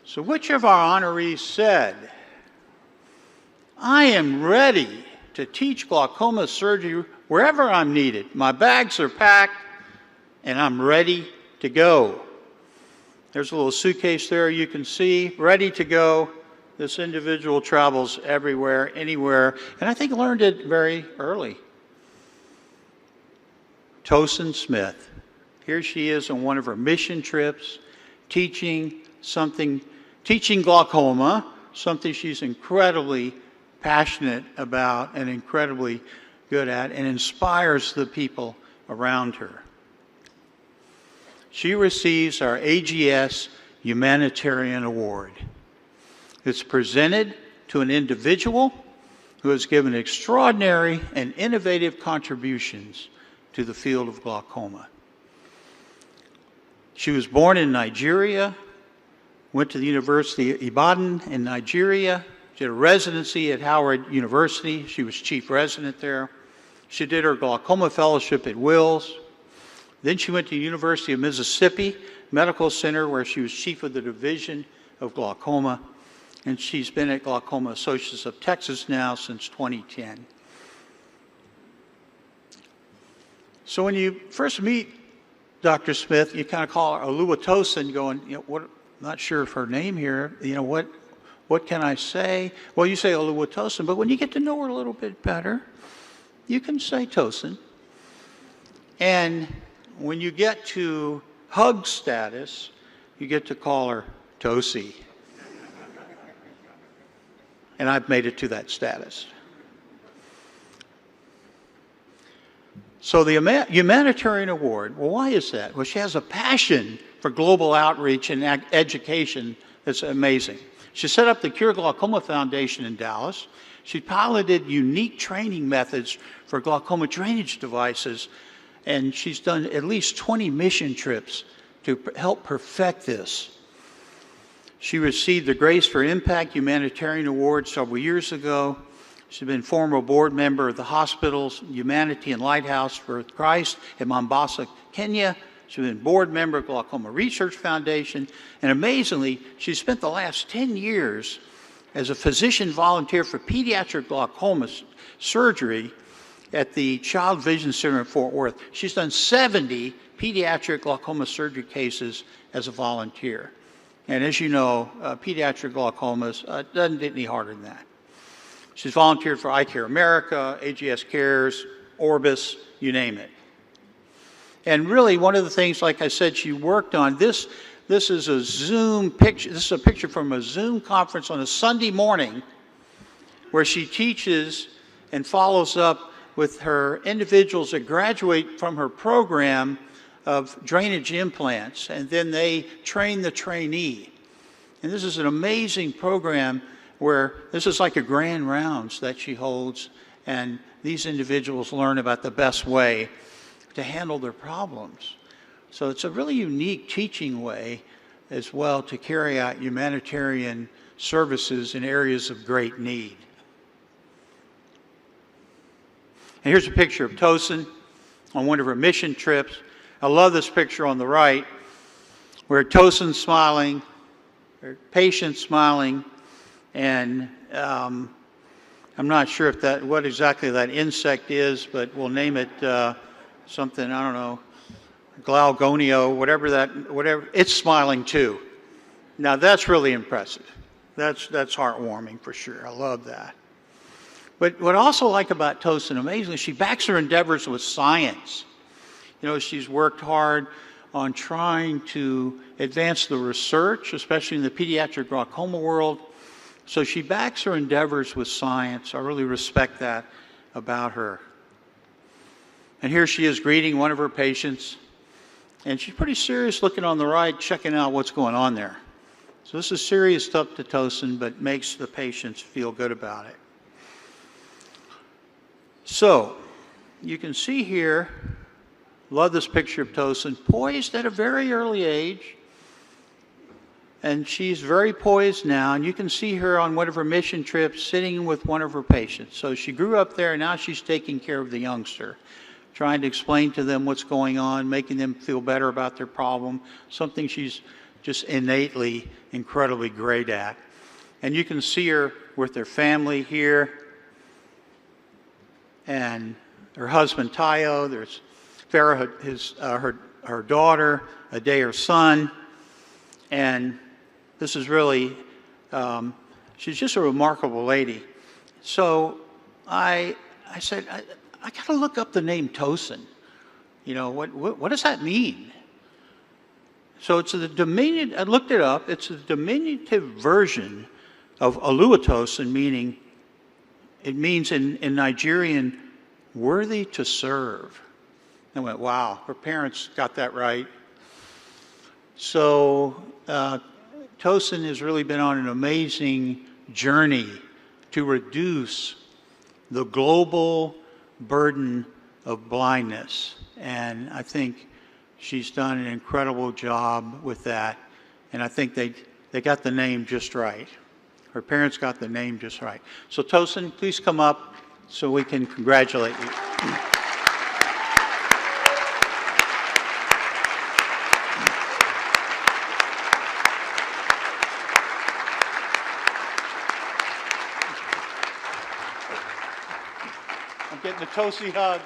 So which of our honorees said, "I am ready to teach glaucoma surgery wherever I'm needed. My bags are packed and I'm ready to go"? There's a little suitcase there you can see, ready to go. This individual travels everywhere, anywhere, and I think learned it very early. Tosin Smith. Here she is on one of her mission trips, teaching glaucoma, something she's incredibly passionate about and incredibly good at, and inspires the people around her. She receives our AGS Humanitarian Award. It's presented to an individual who has given extraordinary and innovative contributions to the field of glaucoma. She was born in Nigeria, went to the University of Ibadan in Nigeria, she did a residency at Howard University. She was chief resident there. She did her glaucoma fellowship at Wills. Then she went to the University of Mississippi Medical Center, where she was chief of the division of glaucoma. And she's been at Glaucoma Associates of Texas now since 2010. So when you first meet Dr. Smith, you kind of call her Oluwatosin, going, what? I'm not sure of her name here. What can I say? Well, you say Oluwatosin, but when you get to know her a little bit better, you can say Tosin. And when you get to hug status, you get to call her Tosi. And I've made it to that status. So the Humanitarian Award, well, why is that? Well, she has a passion for global outreach and education that's amazing. She set up the Cure Glaucoma Foundation in Dallas. She piloted unique training methods for glaucoma drainage devices, and she's done at least 20 mission trips to help perfect this. She received the Grace for Impact Humanitarian Award several years ago. She's been former board member of the Hospitals Humanity and Lighthouse for Christ in Mombasa, Kenya. She's been board member of Glaucoma Research Foundation. And amazingly, she spent the last 10 years as a physician volunteer for pediatric glaucoma surgery at the Child Vision Center in Fort Worth. She's done 70 pediatric glaucoma surgery cases as a volunteer. And as you know, pediatric glaucomas doesn't get any harder than that. She's volunteered for Eye Care America, AGS Cares, Orbis, you name it. And really, one of the things, like I said, she worked on, this is a Zoom picture. This is a picture from a Zoom conference on a Sunday morning where she teaches and follows up with her individuals that graduate from her program of drainage implants, and then they train the trainee. And this is an amazing program where this is like a grand rounds that she holds, and these individuals learn about the best way to handle their problems. So it's a really unique teaching way as well to carry out humanitarian services in areas of great need. And here's a picture of Tosin on one of her mission trips. I love this picture on the right, where Tosin's smiling, her patient's smiling, and I'm not sure if what exactly that insect is, but we'll name it something, I don't know, Glaucoma, whatever. It's smiling too. Now that's really impressive. That's heartwarming for sure. I love that. But what I also like about Tosin, amazingly, she backs her endeavors with science. She's worked hard on trying to advance the research, especially in the pediatric glaucoma world. So she backs her endeavors with science. I really respect that about her. And here she is greeting one of her patients. And she's pretty serious, looking on the right, checking out what's going on there. So this is serious stuff to Tosin, but makes the patients feel good about it. So you can see here, love this picture of Tosin, poised at a very early age. And she's very poised now, and you can see her on one of her mission trips sitting with one of her patients. So she grew up there, and now she's taking care of the youngster, trying to explain to them what's going on, making them feel better about their problem, something she's just innately incredibly great at. And you can see her with her family here, and her husband Tayo. There's Farah, her daughter, Ade, her son, and this is really, she's just a remarkable lady. So I said, I got to look up the name Tosin. You know, what does that mean? So it's the diminutive, I looked it up, it's a diminutive version of Oluwatosin, meaning, it means in Nigerian, worthy to serve. I went, wow, her parents got that right. So Tosin has really been on an amazing journey to reduce the global burden of blindness. And I think she's done an incredible job with that. And I think they got the name just right. Her parents got the name just right. So Tosin, please come up so we can congratulate you. I'm getting the Tosi hug.